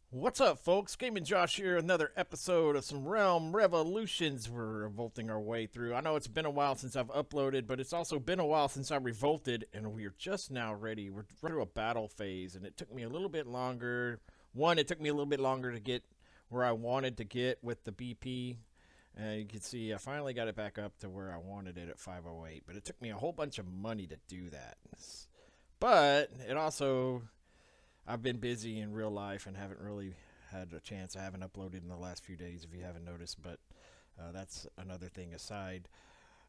What's up, folks? Gaming Josh here. Another episode of some Realm Revolutions we're revolting our way through. I know it's been a while since I've uploaded, but it's also been a while since I revolted, and we are just now ready. We're through a battle phase, and it took me a little bit longer. One, it took me a little bit longer to get where I wanted to get with the BP. And you can see I finally got it back up to where I wanted it at 508, but it took me a whole bunch of money to do that. But it also I've been busy in real life and haven't really had a chance. I haven't uploaded in the last few days, if you haven't noticed, but that's another thing aside.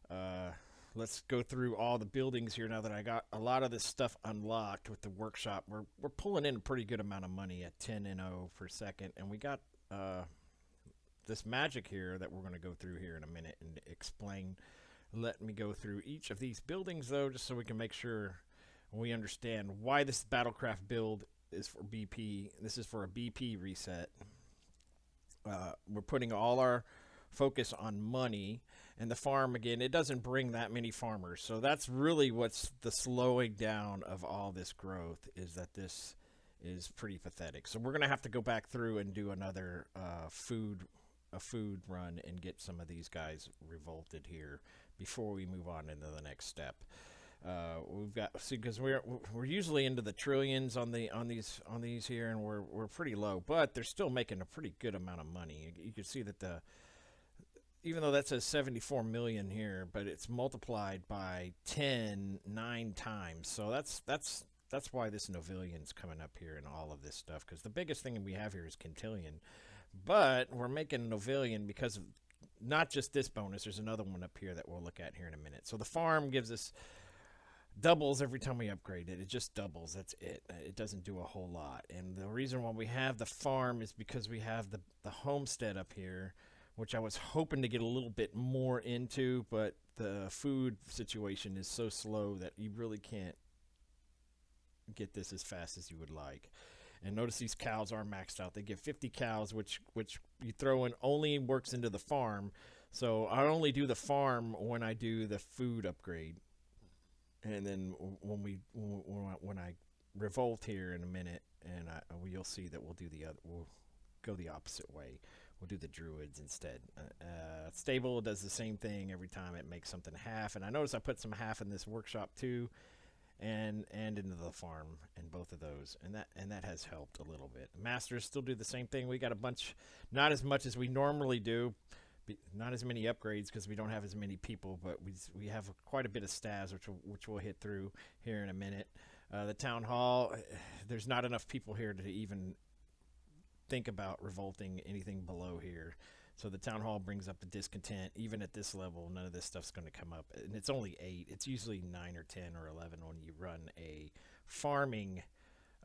Uh, let's go through all the buildings here now that I got a lot of this stuff unlocked with the workshop. We're pulling in a pretty good amount of money at 10 and 0 per second, and we got this magic here that we're going to go through here in a minute and explain. Let me go through each of these buildings though, just so we can make sure we understand why this battlecraft build is for BP. This is for a BP reset. We're putting all our focus on money, and the farm again. It doesn't bring that many farmers, so that's really what's the slowing down of all this growth. Is that this is pretty pathetic. So we're gonna have to go back through and do another food run and get some of these guys revolted here before we move on into the next step. We've got see because we're usually into the trillions on these here, and we're pretty low, but they're still making a pretty good amount of money. You can see that the even though that says 74 million here, but it's multiplied by 9 times. So that's why this Novillion's coming up here and all of this stuff, because the biggest thing we have here is Quintillion, but we're making Novillion because of not just this bonus. There's another one up here that we'll look at here in a minute. So the farm gives us doubles every time we upgrade it. It just doubles. That's it. It doesn't do a whole lot. And the reason why we have the farm is because we have the homestead up here, which I was hoping to get a little bit more into, but the food situation is so slow that you really can't get this as fast as you would like. And notice these cows are maxed out. They get 50 cows, which you throw in only works into the farm. So I only do the farm when I do the food upgrade, and then when I revolt here in a minute, and you'll see that we'll do the other. We'll go the opposite way. We'll do the druids instead. Stable does the same thing every time it makes something half, and I notice I put some half in this workshop too, and into the farm, and both of those, and that has helped a little bit. Masters still do the same thing. We got a bunch, not as much as we normally do, not as many upgrades because we don't have as many people, but we have quite a bit of stats, which we'll hit through here in a minute. The town hall, there's not enough people here to even think about revolting anything below here. So the town hall brings up the discontent. Even at this level, none of this stuff's going to come up, and it's only 8. It's usually 9 or 10 or 11 when you run farming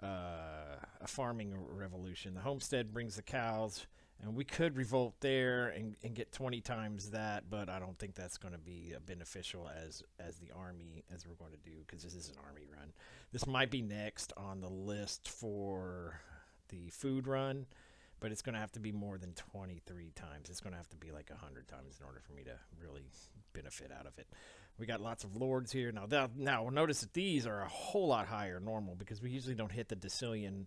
a farming revolution. The homestead brings the cows, and we could revolt there and get 20 times that, but I don't think that's going to be beneficial as the army, as we're going to do, because this is an army run. This might be next on the list for the food run, but it's going to have to be more than 23 times. It's going to have to be like 100 times in order for me to really benefit out of it. We got lots of lords here. Now notice that these are a whole lot higher normal, because we usually don't hit the decillion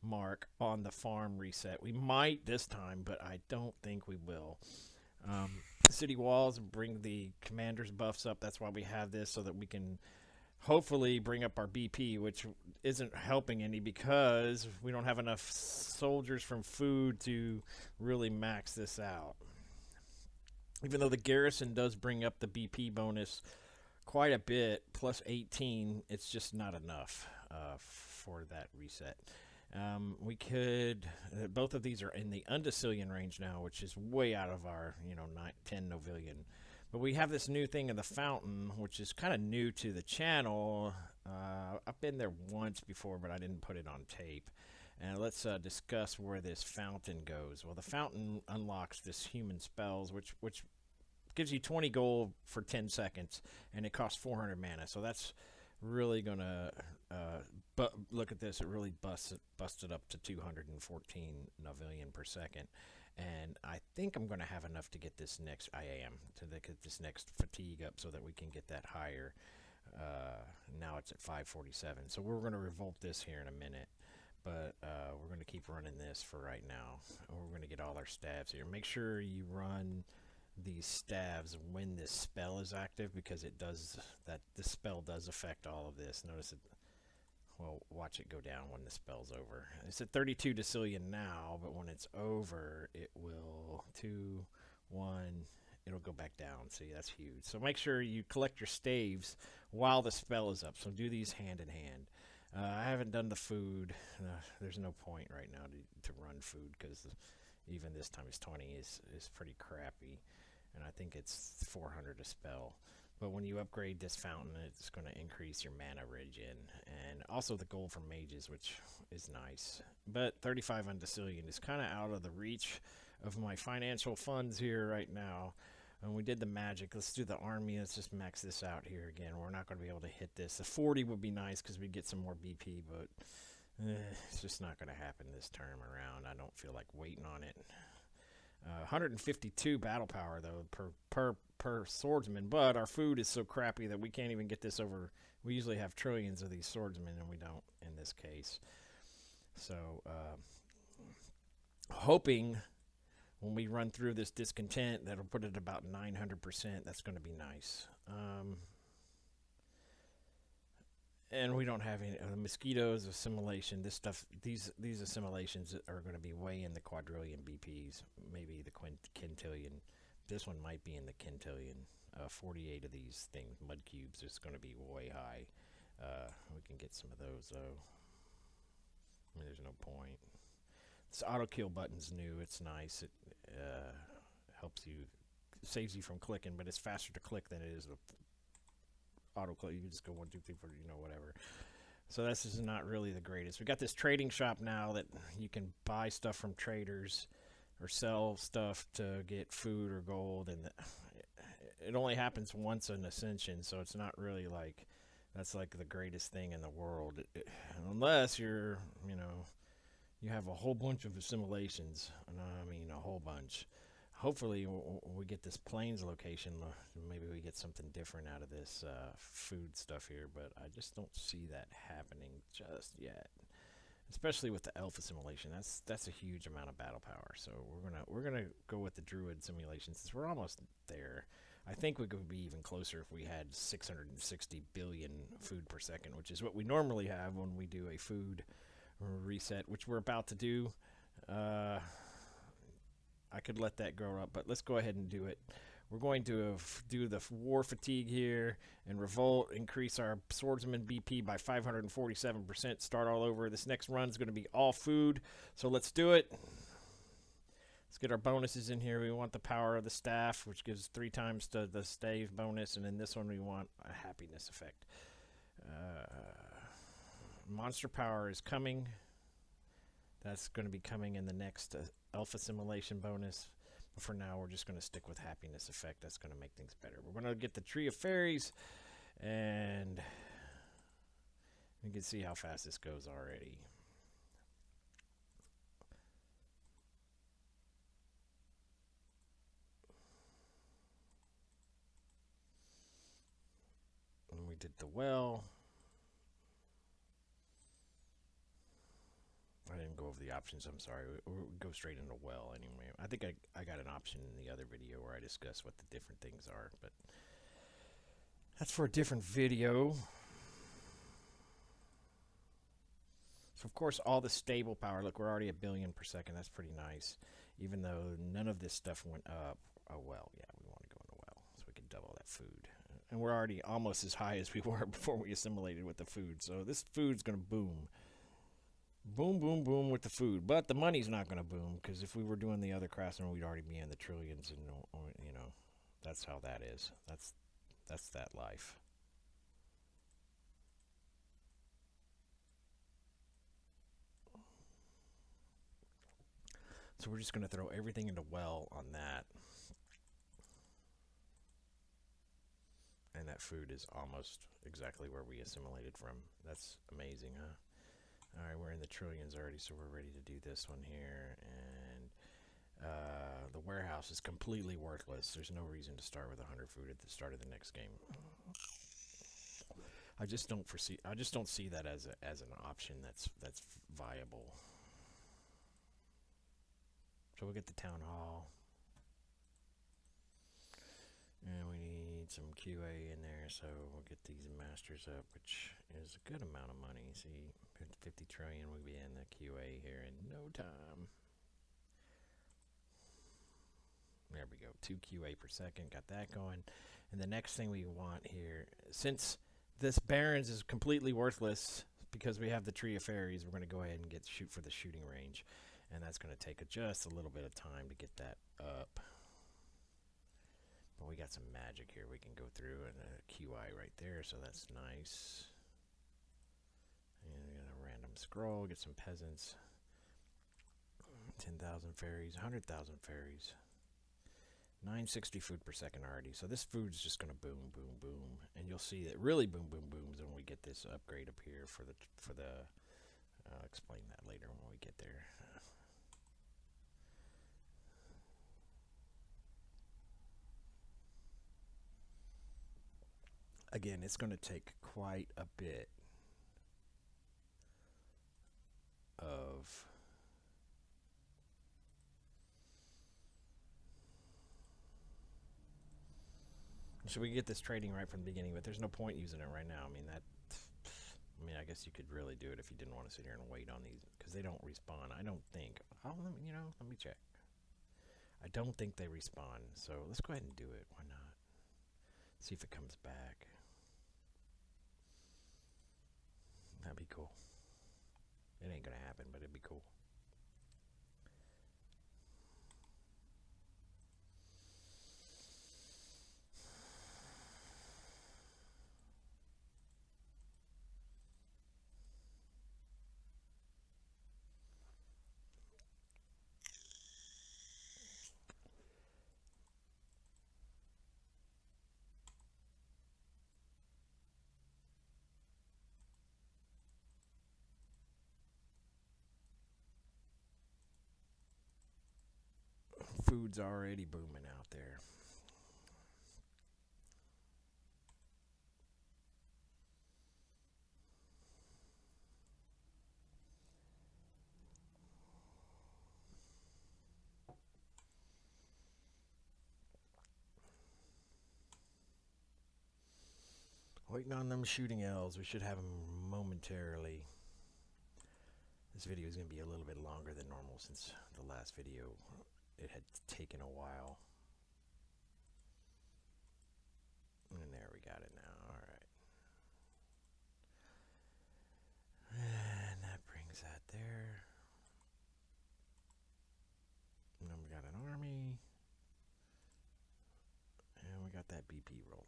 mark on the farm reset. We might this time, but I don't think we will. City walls bring the commander's buffs up. That's why we have this, so that we can hopefully bring up our BP, which isn't helping any because we don't have enough soldiers from food to really max this out. Even though the garrison does bring up the BP bonus quite a bit, plus 18, it's just not enough for that reset. We could, both of these are in the undecillion range now, which is way out of our, 10 novillion. But we have this new thing in the fountain, which is kind of new to the channel. I've been there once before, but I didn't put it on tape. And let's discuss where this fountain goes. Well, the fountain unlocks this human spells, which gives you 20 gold for 10 seconds, and it costs 400 mana. So that's really gonna but look at this. It really busted up to 214 novillion per second. And I think I'm going to have enough to get this next get this next fatigue up so that we can get that higher. Now it's at 547. So we're going to revolt this here in a minute. But we're going to keep keep running this for right now. We're going to get all our stabs here. Make sure you run these stabs when this spell is active, because it does that. The spell does affect all of this. Notice it. Well, watch it go down when the spell's over. It's at 32 decillion now, but when it's over, it will 2, 1. It'll go back down. See, that's huge. So make sure you collect your staves while the spell is up. So do these hand in hand. I haven't done the food. There's no point right now to run food, because even this times 20 is pretty crappy. And I think it's 400 a spell. But when you upgrade this fountain, it's going to increase your mana regen. And also the gold from mages, which is nice. But 35 on Decillion is kind of out of the reach of my financial funds here right now. And we did the magic. Let's do the army. Let's just max this out here again. We're not going to be able to hit this. The 40 would be nice because we get some more BP, but it's just not going to happen this term around. I don't feel like waiting on it. 152 battle power though per swordsman, but our food is so crappy that we can't even get this over. We usually have trillions of these swordsmen, and we don't in this case. So hoping when we run through this discontent that'll put it about 900%. That's going to be nice. And we don't have any mosquitoes, assimilation, this stuff. These assimilations are going to be way in the quadrillion BPs, maybe the quintillion. This one might be in the quintillion. 48 of these things, mud cubes, is going to be way high. We can get some of those though. I mean, there's no point. This auto kill button's new. It's nice. It helps you, saves you from clicking, but it's faster to click than it is to auto click. You just go 1, 2, 3, 4, whatever. So this is not really the greatest. We got this trading shop now that you can buy stuff from traders or sell stuff to get food or gold, and it only happens once in Ascension, so it's not really like that's like the greatest thing in the world, unless you're, you have a whole bunch of assimilations. I mean, a whole bunch. Hopefully we get this plains location. Maybe we get something different out of this food stuff here, but I just don't see that happening just yet. Especially with the elf assimilation, that's a huge amount of battle power. So we're gonna go with the druid simulation since we're almost there. I think we could be even closer if we had 660 billion food per second, which is what we normally have when we do a food reset, which we're about to do. I could let that grow up, but let's go ahead and do it. We're going to do the war fatigue here and revolt, increase our swordsman BP by 547%, start all over. This next run is going to be all food, so let's do it. Let's get our bonuses in here. We want the power of the staff, which gives 3 times to the stave bonus, and in this one we want a happiness effect. Monster power is coming. That's going to be coming in the next elf assimilation bonus. But for now, we're just going to stick with happiness effect. That's going to make things better. We're going to get the Tree of Fairies, and you can see how fast this goes already. And we did the well. I didn't go over the options, I'm sorry. We'll go straight into well anyway. I think I got an option in the other video where I discuss what the different things are, but that's for a different video. So of course all the stable power, look, we're already a billion per second. That's pretty nice, even though none of this stuff went up. Oh well, yeah, we want to go in a well so we can double that food. And we're already almost as high as we were before we assimilated with the food, so this food's gonna boom. Boom, boom, boom with the food. But the money's not going to boom, because if we were doing the other craftsman, we'd already be in the trillions, and that's how that is. That's that life. So we're just going to throw everything into well on that. And that food is almost exactly where we assimilated from. That's amazing, huh? Alright, we're in the trillions already, so we're ready to do this one here. And the warehouse is completely worthless. There's no reason to start with 100 food at the start of the next game. I just don't see that as an option that's viable. So we'll get the town hall. And we need some QA in there, so we'll get these masters up, which is a good amount of money. See, 50 trillion, we'll be in the QA here in no time. There we go, 2 QA per second, got that going. And the next thing we want here, since this Barrens is completely worthless because we have the Tree of Fairies, we're going to go ahead and shoot for the shooting range. And that's going to take just a little bit of time to get that up. But we got some magic here we can go through, and a QI right there, so that's nice. And we got a random scroll, get some peasants. 10,000 fairies, 100,000 fairies. 960 food per second already. So this food's just going to boom, boom, boom. And you'll see that really boom, boom, booms when we get this upgrade up here for the I'll explain that later when we get there. Again, it's going to take quite a bit of so we can get this trading right from the beginning, but there's no point using it right now. I mean, I guess you could really do it if you didn't want to sit here and wait on these, because they don't respawn. I don't think. Let me check. I don't think they respawn, so let's go ahead and do it. Why not? See if it comes back. That'd be cool. It ain't gonna happen, but it'd be cool. Food's already booming out there. Waiting on them shooting elves. We should have them momentarily. This video is going to be a little bit longer than normal since the last video, it had taken a while. And there, we got it now. All right. And that brings that there. And then we got an army. And we got that BP rolling.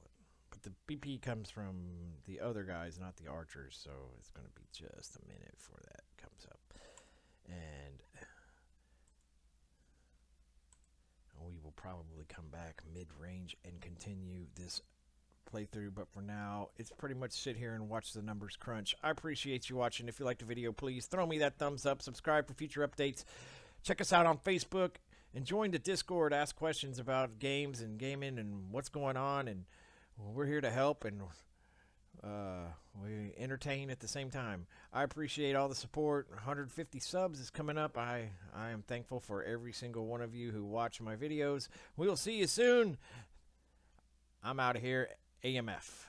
But the BP comes from the other guys, not the archers, so it's going to be just a minute before that comes up. And we will probably come back mid-range and continue this playthrough, but for now, it's pretty much sit here and watch the numbers crunch. I appreciate you watching. If you liked the video, please throw me that thumbs up, subscribe for future updates, check us out on Facebook, and join the Discord, ask questions about games and gaming and what's going on, and we're here to help, and we entertain at the same time. I appreciate all the support. 150 subs is coming up. I am thankful for every single one of you who watch my videos. We'll see you soon. I'm out of here. AMF.